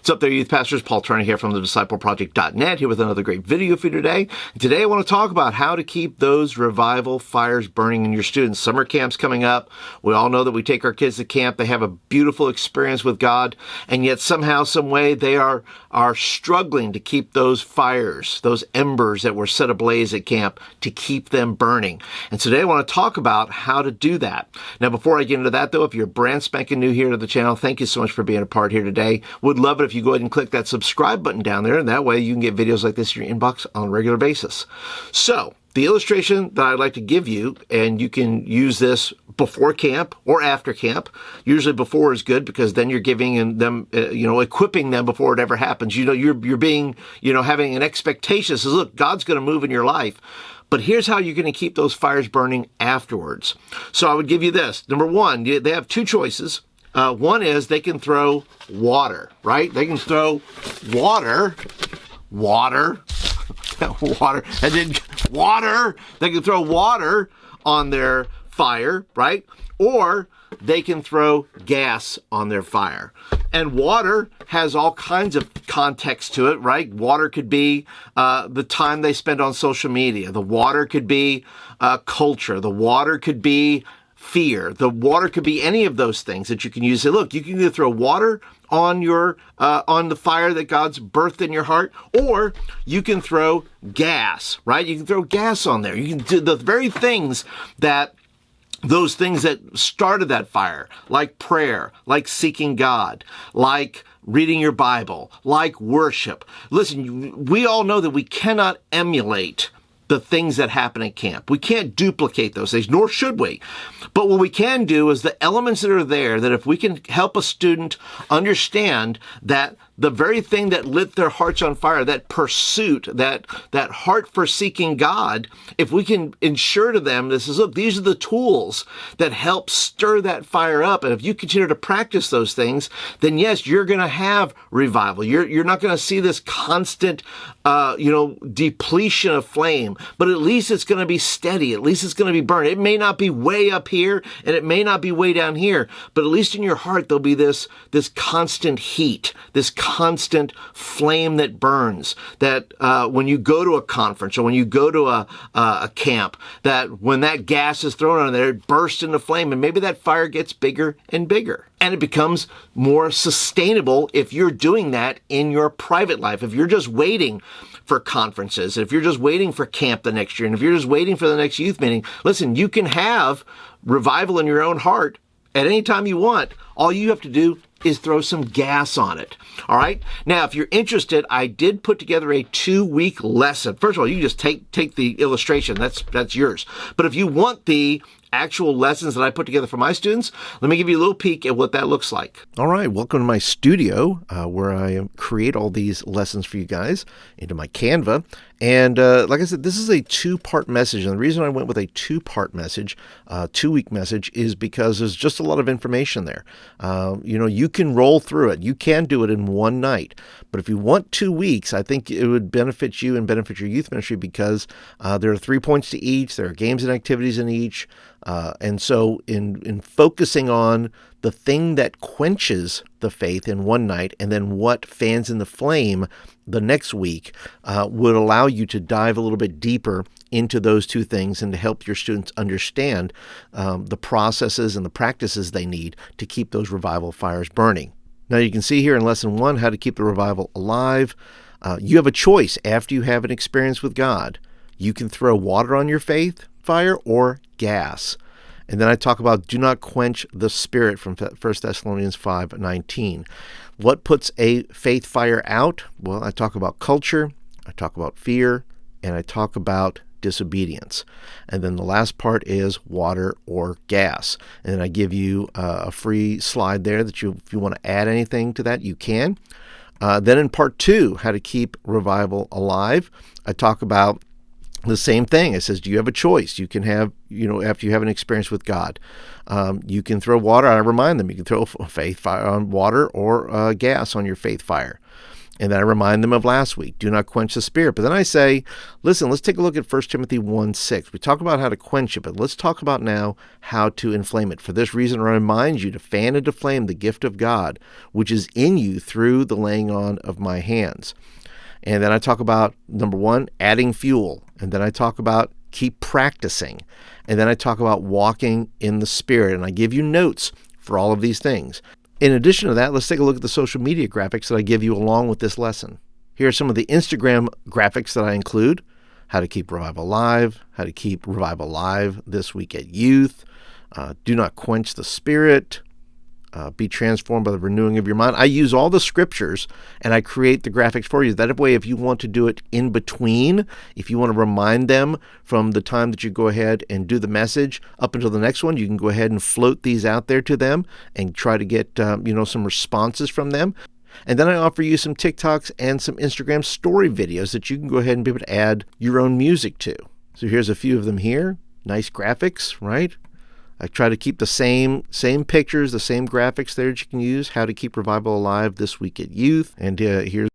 What's up there, youth pastors? Paul Turner here from thediscipleproject.net, here with another great video for you today. Today I want to talk about how to keep those revival fires burning in your students. Summer camp's coming up. We all know that we take our kids to camp. They have a beautiful experience with God, and yet somehow, some way, they are struggling to keep those fires, those embers that were set ablaze at camp, to keep them burning. And today I want to talk about how to do that. Now, before I get into that, though, if you're brand spanking new here to the channel, thank you so much for being a part here today. Would love it if you go ahead and click that subscribe button down there, and that way you can get videos like this in your inbox on a regular basis. So, the illustration that I'd like to give you, and you can use this before camp or after camp. Usually before is good because then you're giving them, equipping them before it ever happens. You're being, having an expectation. Says, look, God's going to move in your life. But here's how you're going to keep those fires burning afterwards. So I would give you this. Number one, they have two choices. One is they can throw water, right? They can throw water, and then water. They can throw water on their fire, right? Or they can throw gas on their fire. And water has all kinds of context to it, right? Water could be the time they spend on social media. The water could be culture. The water could be fear. The water could be any of those things that you can use. Say, look, you can either throw water on your on the fire that God's birthed in your heart, or you can throw gas, right? You can throw gas on there. You can do the very things that those things that started that fire, like prayer, like seeking God, like reading your Bible, like worship. Listen, we all know that we cannot emulate the things that happen at camp. We can't duplicate those things, nor should we. But what we can do is the elements that are there, that if we can help a student understand that the very thing that lit their hearts on fire, that pursuit, that heart for seeking God, if we can ensure to them, look, these are the tools that help stir that fire up. And if you continue to practice those things, then yes, you're going to have revival. You're not going to see this constant, depletion of flame, but at least it's going to be steady. At least it's going to be burned. It may not be way up here and it may not be way down here, but at least in your heart, there'll be this constant heat, this constant flame that burns, that when you go to a conference or when you go to a camp, that when that gas is thrown on there, it bursts into flame, and maybe that fire gets bigger and bigger. And it becomes more sustainable if you're doing that in your private life. If you're just waiting for conferences, if you're just waiting for camp the next year, and if you're just waiting for the next youth meeting, listen, you can have revival in your own heart at any time you want. All you have to do is throw some gas on it. All right. Now, if you're interested, I did put together a 2-week lesson. First of all, you just take the illustration. That's yours. But if you want the actual lessons that I put together for my students, let me give you a little peek at what that looks like. All right, welcome to my studio where I create all these lessons for you guys into my Canva. And like I said, this is a 2-part message. And the reason I went with a 2-part message, 2-week message, is because there's just a lot of information there. You can roll through it. You can do it in one night. But if you want 2 weeks, I think it would benefit you and benefit your youth ministry because there are 3 points to each. There are games and activities in each. And so in focusing on the thing that quenches the faith in one night and then what fans in the flame the next week would allow you to dive a little bit deeper into those two things and to help your students understand the processes and the practices they need to keep those revival fires burning. Now you can see here in lesson 1 how to keep the revival alive. You have a choice after you have an experience with God. You can throw water on your faith fire or gas. And then I talk about do not quench the spirit from 1 Thessalonians 5:19. What puts a faith fire out? Well, I talk about culture, I talk about fear, and I talk about disobedience. And then the last part is water or gas. And then I give you a free slide there that if you want to add anything to that, you can. Then in part 2, how to keep revival alive, I talk about the same thing. It says, do you have a choice? You can have, after you have an experience with God, you can throw water. I remind them, you can throw faith fire on water or gas on your faith fire. And then I remind them of last week, do not quench the spirit. But then I say, listen, let's take a look at 1 Timothy 1:6. We talk about how to quench it, but let's talk about now how to inflame it. For this reason, I remind you to fan into flame the gift of God, which is in you through the laying on of my hands. And then I talk about, number one, adding fuel. And then I talk about keep practicing. And then I talk about walking in the Spirit. And I give you notes for all of these things. In addition to that, let's take a look at the social media graphics that I give you along with this lesson. Here are some of the Instagram graphics that I include. How to keep revival alive, how to keep revival alive this week at youth, do not quench the spirit, be transformed by the renewing of your mind. I use all the scriptures and I create the graphics for you. That way, if you want to do it in between, if you want to remind them from the time that you go ahead and do the message up until the next one, you can go ahead and float these out there to them and try to get some responses from them. And then I offer you some TikToks and some Instagram story videos that you can go ahead and be able to add your own music to. So here's a few of them here. Nice graphics, right? I try to keep the same pictures, the same graphics there that you can use. How to keep revival alive this week at youth. And here's